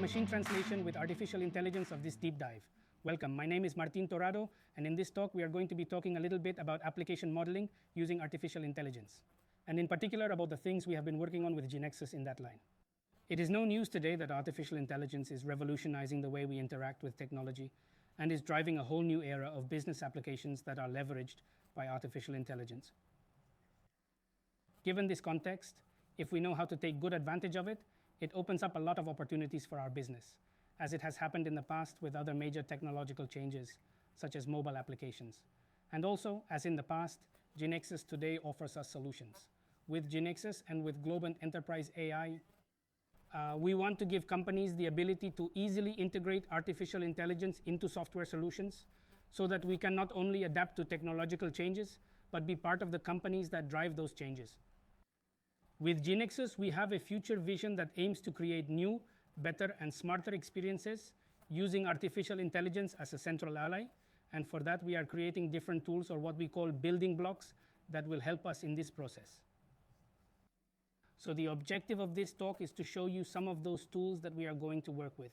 machine translation with artificial intelligence of this deep dive. Welcome, my name is Martín Torrado, and in this talk we are going to be talking a little bit about application modeling using artificial intelligence, and in particular about the things we have been working on with GeneXus in that line. It is no news today that artificial intelligence is revolutionizing the way we interact with technology and is driving a whole new era of business applications that are leveraged by artificial intelligence. Given this context, if we know how to take good advantage of it, it opens up a lot of opportunities for our business, as it has happened in the past with other major technological changes, such as mobile applications. And also, as in the past, GeneXus today offers us solutions. With GeneXus and with Globant Enterprise AI, we want to give companies the ability to easily integrate artificial intelligence into software solutions so that we can not only adapt to technological changes, but be part of the companies that drive those changes. With GeneXus, we have a future vision that aims to create new, better, and smarter experiences using artificial intelligence as a central ally. And for that, we are creating different tools, or what we call building blocks, that will help us in this process. So the objective of this talk is to show you some of those tools that we are going to work with.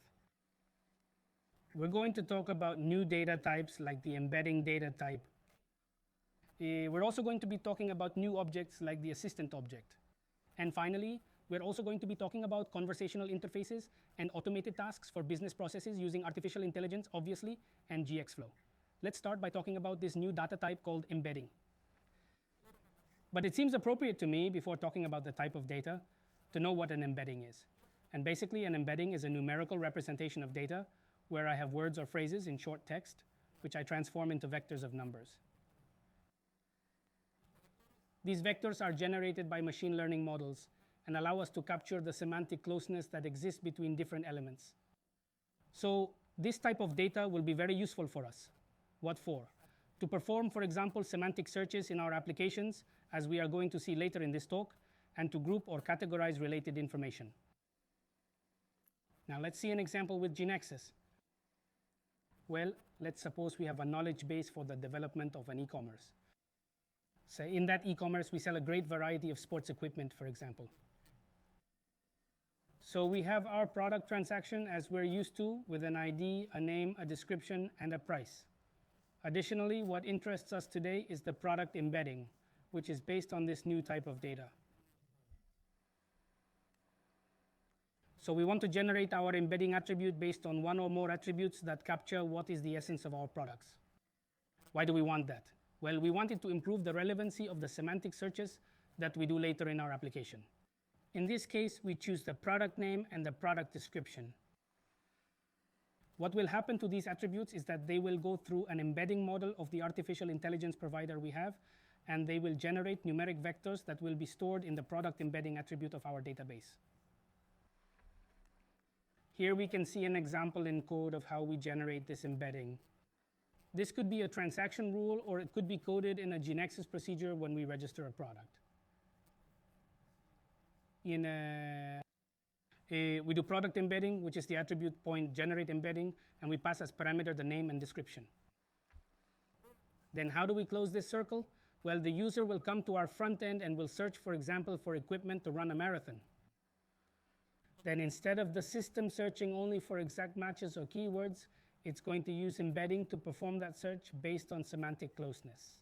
We're going to talk about new data types like the embedding data type. We're also going to be talking about new objects like the assistant object. And finally, we're also going to be talking about conversational interfaces and automated tasks for business processes using artificial intelligence, obviously, and GXFlow. Let's start by talking about this new data type called embedding. But it seems appropriate to me, before talking about the type of data, to know what an embedding is. And basically, an embedding is a numerical representation of data where I have words or phrases in short text, which I transform into vectors of numbers. These vectors are generated by machine learning models and allow us to capture the semantic closeness that exists between different elements. So this type of data will be very useful for us. What for? To perform, for example, semantic searches in our applications, as we are going to see later in this talk, and to group or categorize related information. Now let's see an example with GeneXus. Well, let's suppose we have a knowledge base for the development of an e-commerce. So in that e-commerce, we sell a great variety of sports equipment, for example. So we have our product transaction as we're used to, with an ID, a name, a description, and a price. Additionally, what interests us today is the product embedding, which is based on this new type of data. So we want to generate our embedding attribute based on one or more attributes that capture what is the essence of our products. Why do we want that? Well, we want it to improve the relevancy of the semantic searches that we do later in our application. In this case, we choose the product name and the product description. What will happen to these attributes is that they will go through an embedding model of the artificial intelligence provider we have, and they will generate numeric vectors that will be stored in the product embedding attribute of our database. Here we can see an example in code of how we generate this embedding. This could be a transaction rule, or it could be coded in a GeneXus procedure when we register a product. We do product embedding, which is the attribute point generate embedding, and we pass as parameter the name and description. Then how do we close this circle? Well, the user will come to our front end and will search, for example, for equipment to run a marathon. Then instead of the system searching only for exact matches or keywords, it's going to use embedding to perform that search based on semantic closeness.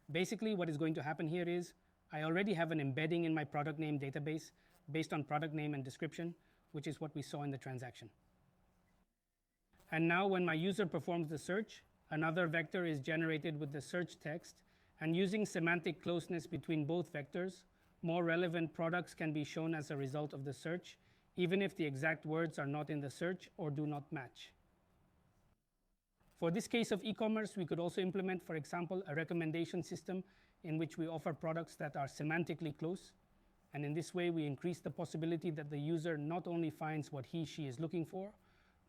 Basically, what is going to happen here is I already have an embedding in my product name database based on product name and description, which is what we saw in the transaction. And now when my user performs the search, another vector is generated with the search text, and using semantic closeness between both vectors, more relevant products can be shown as a result of the search, even if the exact words are not in the search or do not match. For this case of e-commerce, we could also implement, for example, a recommendation system in which we offer products that are semantically close. And in this way, we increase the possibility that the user not only finds what he/she is looking for,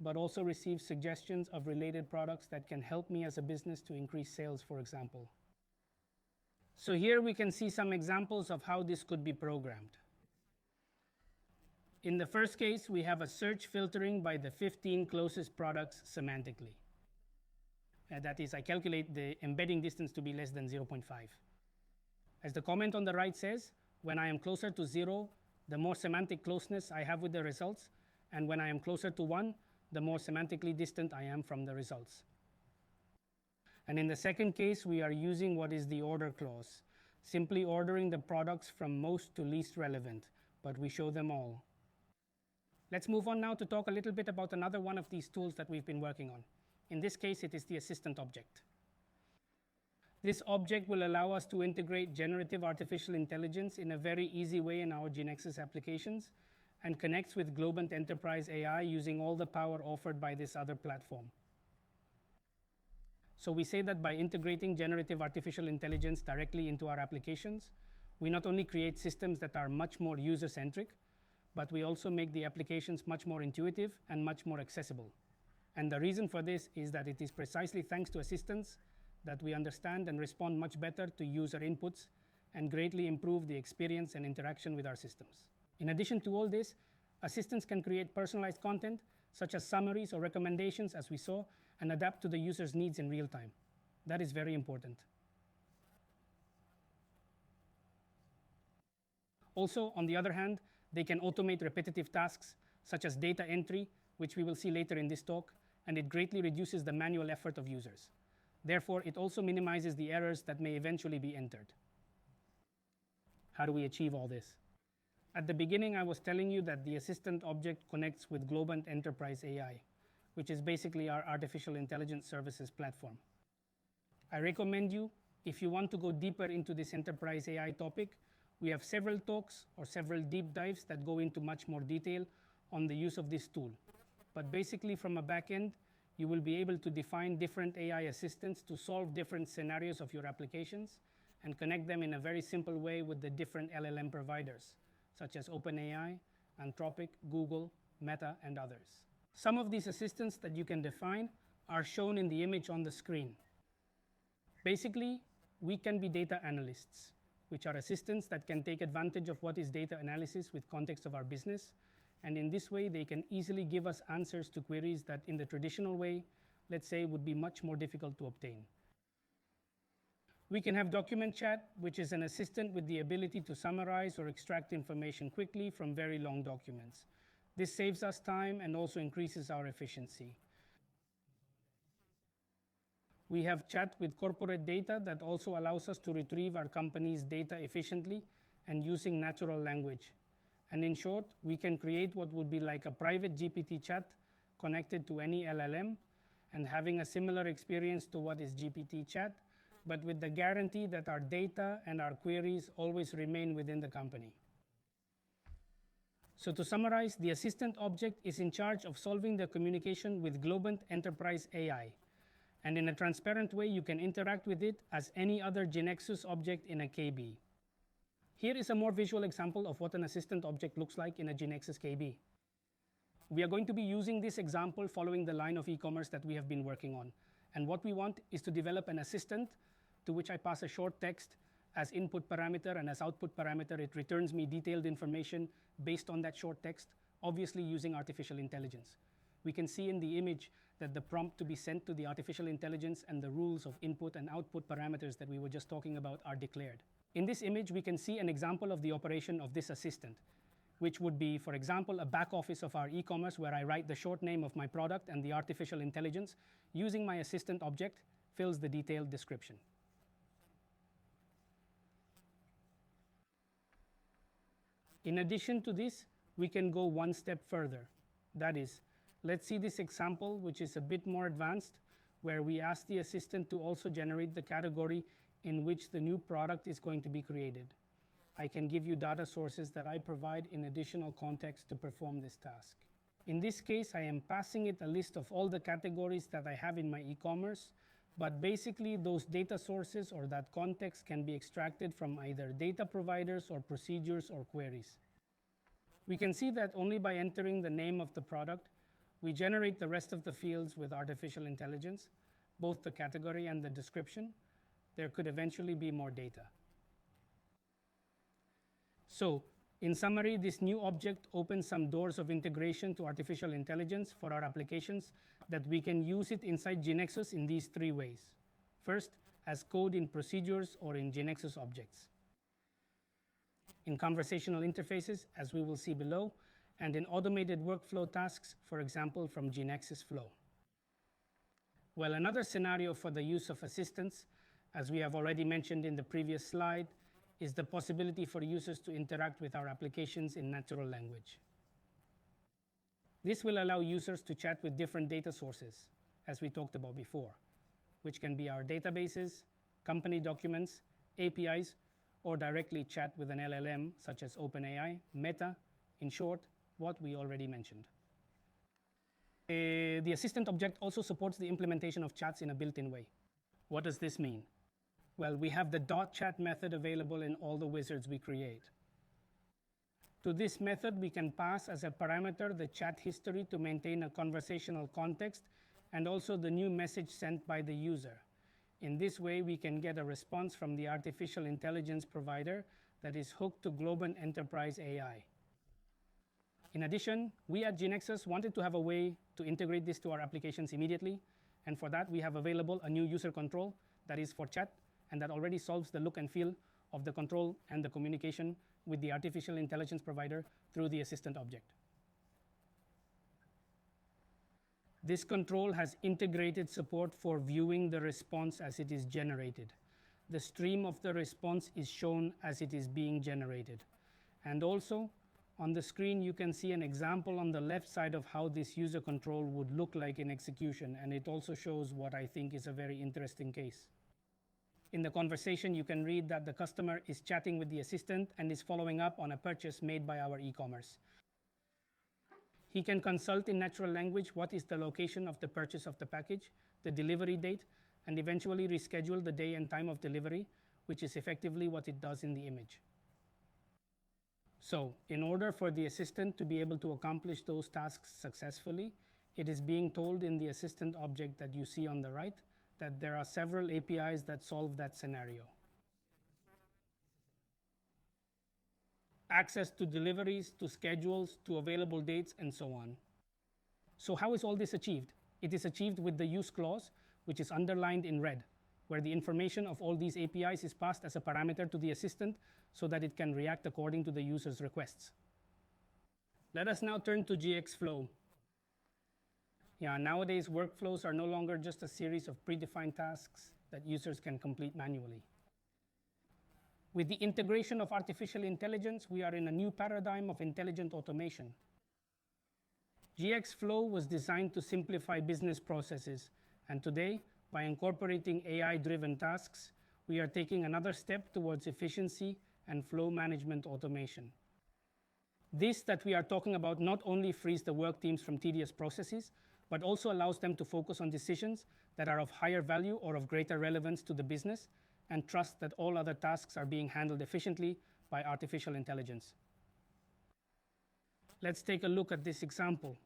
but also receives suggestions of related products that can help me as a business to increase sales, for example. So here we can see some examples of how this could be programmed. In the first case, we have a search filtering by the 15 closest products semantically. That is, I calculate the embedding distance to be less than 0.5. As the comment on the right says, when I am closer to 0, the more semantic closeness I have with the results, and when I am closer to 1, the more semantically distant I am from the results. And in the second case, we are using what is the order clause, simply ordering the products from most to least relevant, but we show them all. Let's move on now to talk a little bit about another one of these tools that we've been working on. In this case, it is the assistant object. This object will allow us to integrate generative artificial intelligence in a very easy way in our GeneXus applications and connects with Globant Enterprise AI using all the power offered by this other platform. So we say that by integrating generative artificial intelligence directly into our applications, we not only create systems that are much more user-centric, but we also make the applications much more intuitive and much more accessible. And the reason for this is that it is precisely thanks to assistants that we understand and respond much better to user inputs and greatly improve the experience and interaction with our systems. In addition to all this, assistants can create personalized content, such as summaries or recommendations, as we saw, and adapt to the user's needs in real time. That is very important. Also, on the other hand, they can automate repetitive tasks, such as data entry, which we will see later in this talk, and it greatly reduces the manual effort of users. Therefore, it also minimizes the errors that may eventually be entered. How do we achieve all this? At the beginning, I was telling you that the assistant object connects with Globant Enterprise AI, which is basically our artificial intelligence services platform. I recommend you, if you want to go deeper into this enterprise AI topic, we have several talks or several deep dives that go into much more detail on the use of this tool. But basically, from a back end, you will be able to define different AI assistants to solve different scenarios of your applications and connect them in a very simple way with the different LLM providers, such as OpenAI, Anthropic, Google, Meta, and others. Some of these assistants that you can define are shown in the image on the screen. Basically, we can be data analysts, which are assistants that can take advantage of what is data analysis with context of our business, and in this way they can easily give us answers to queries that in the traditional way, let's say, would be much more difficult to obtain. We can have document chat, which is an assistant with the ability to summarize or extract information quickly from very long documents. This saves us time and also increases our efficiency. We have chat with corporate data that also allows us to retrieve our company's data efficiently and using natural language. And in short, we can create what would be like a private GPT chat connected to any LLM and having a similar experience to what is GPT chat, but with the guarantee that our data and our queries always remain within the company. So to summarize, the assistant object is in charge of solving the communication with Globant Enterprise AI. And in a transparent way, you can interact with it as any other GeneXus object in a KB. Here is a more visual example of what an assistant object looks like in a GeneXus KB. We are going to be using this example following the line of e-commerce that we have been working on. And what we want is to develop an assistant to which I pass a short text as input parameter, and as output parameter, it returns me detailed information based on that short text, obviously using artificial intelligence. We can see in the image that the prompt to be sent to the artificial intelligence and the rules of input and output parameters that we were just talking about are declared. In this image, we can see an example of the operation of this assistant, which would be, for example, a back office of our e-commerce where I write the short name of my product and the artificial intelligence, using my assistant object, fills the detailed description. In addition to this, we can go one step further. That is, let's see this example, which is a bit more advanced, where we ask the assistant to also generate the category in which the new product is going to be created. I can give you data sources that I provide in additional context to perform this task. In this case, I am passing it a list of all the categories that I have in my e-commerce, but basically those data sources or that context can be extracted from either data providers or procedures or queries. We can see that only by entering the name of the product, we generate the rest of the fields with artificial intelligence, both the category and the description. There could eventually be more data. So, in summary, this new object opens some doors of integration to artificial intelligence for our applications that we can use it inside GeneXus in these three ways. First, as code in procedures or in GeneXus objects. in conversational interfaces, as we will see below, and in automated workflow tasks, for example, from GeneXus Flow. Well, another scenario for the use of assistants, as we have already mentioned in the previous slide, is the possibility for users to interact with our applications in natural language. This will allow users to chat with different data sources, as we talked about before, which can be our databases, company documents, APIs, or directly chat with an LLM such as OpenAI, Meta, in short, what we already mentioned. The assistant object also supports the implementation of chats in a built-in way. What does this mean? Well, we have the .chat method available in all the wizards we create. To this method, we can pass as a parameter the chat history to maintain a conversational context and also the new message sent by the user. In this way, we can get a response from the artificial intelligence provider that is hooked to Globant Enterprise AI. In addition, we at GeneXus wanted to have a way to integrate this to our applications immediately, and for that we have available a new user control that is for chat and that already solves the look and feel of the control and the communication with the artificial intelligence provider through the assistant object. This control has integrated support for viewing the response as it is generated. The stream of the response is shown as it is being generated. And also, on the screen, you can see an example on the left side of how this user control would look like in execution, and it also shows what I think is a very interesting case. In the conversation, you can read that the customer is chatting with the assistant and is following up on a purchase made by our e-commerce. He can consult in natural language what is the location of the purchase of the package, the delivery date, and eventually reschedule the day and time of delivery, which is effectively what it does in the image. So, in order for the assistant to be able to accomplish those tasks successfully, it is being told in the assistant object that you see on the right that there are several APIs that solve that scenario. Access to deliveries, to schedules, to available dates, and so on. So how is all this achieved? It is achieved with the use clause, which is underlined in red, where the information of all these APIs is passed as a parameter to the assistant so that it can react according to the user's requests. Let us now turn to GX Flow. Nowadays, workflows are no longer just a series of predefined tasks that users can complete manually. With the integration of artificial intelligence, we are in a new paradigm of intelligent automation. GX Flow was designed to simplify business processes, and today, by incorporating AI-driven tasks, we are taking another step towards efficiency and flow management automation. This that we are talking about not only frees the work teams from tedious processes, but also allows them to focus on decisions that are of higher value or of greater relevance to the business, and trust that all other tasks are being handled efficiently by artificial intelligence. Let's take a look at this example,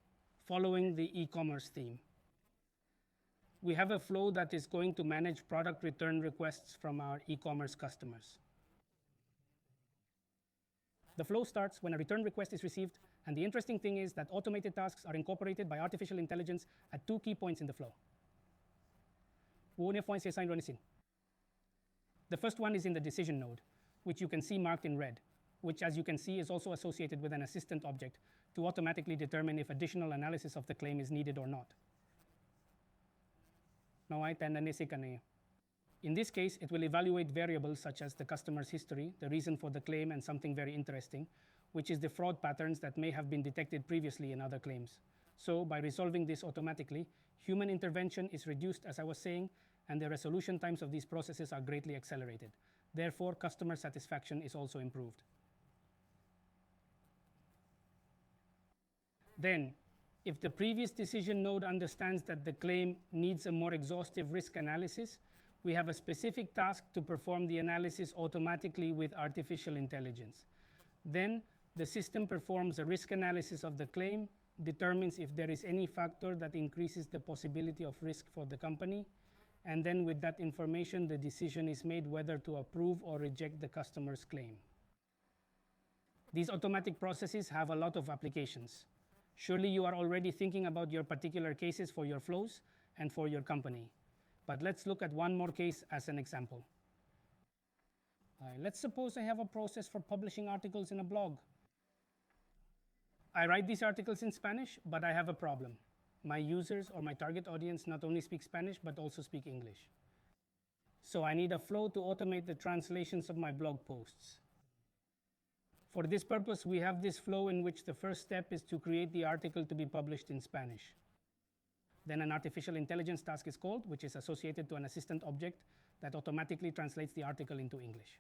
following the e-commerce theme. We have a flow that is going to manage product return requests from our e-commerce customers. The flow starts when a return request is received, and the interesting thing is that automated tasks are incorporated by artificial intelligence at two key points in the flow. The first one is in the decision node, which you can see marked in red, which, as you can see, is also associated with an assistant object to automatically determine if additional analysis of the claim is needed or not. In this case, it will evaluate variables such as the customer's history, the reason for the claim, and something very interesting, which is the fraud patterns that may have been detected previously in other claims. So, by resolving this automatically, human intervention is reduced, as I was saying, and the resolution times of these processes are greatly accelerated. Therefore, customer satisfaction is also improved. Then, if the previous decision node understands that the claim needs a more exhaustive risk analysis, we have a specific task to perform the analysis automatically with artificial intelligence. Then, the system performs a risk analysis of the claim, determines if there is any factor that increases the possibility of risk for the company, and then with that information, the decision is made whether to approve or reject the customer's claim. These automatic processes have a lot of applications. Surely you are already thinking about your particular cases for your flows and for your company. But let's look at one more case as an example. Let's suppose I have a process for publishing articles in a blog. I write these articles in Spanish, but I have a problem. My users or my target audience not only speak Spanish, but also speak English. So I need a flow to automate the translations of my blog posts. For this purpose, we have this flow in which the first step is to create the article to be published in Spanish. Then an artificial intelligence task is called, which is associated to an assistant object that automatically translates the article into English.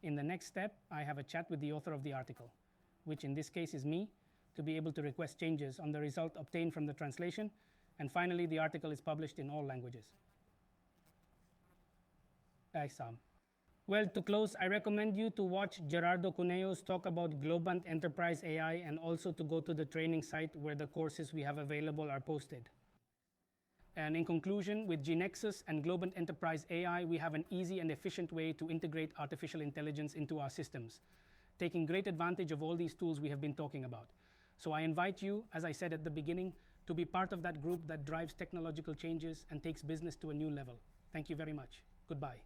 In the next step, I have a chat with the author of the article, which in this case is me, to be able to request changes on the result obtained from the translation. And finally, the article is published in all languages. Well, to close, I recommend you to watch Gerardo Cuneo's talk about Globant Enterprise AI, and also to go to the training site where the courses we have available are posted. And in conclusion, with GeneXus and Globant Enterprise AI, we have an easy and efficient way to integrate artificial intelligence into our systems, taking great advantage of all these tools we have been talking about. So I invite you, as I said at the beginning, to be part of that group that drives technological changes and takes business to a new level. Thank you very much. Goodbye.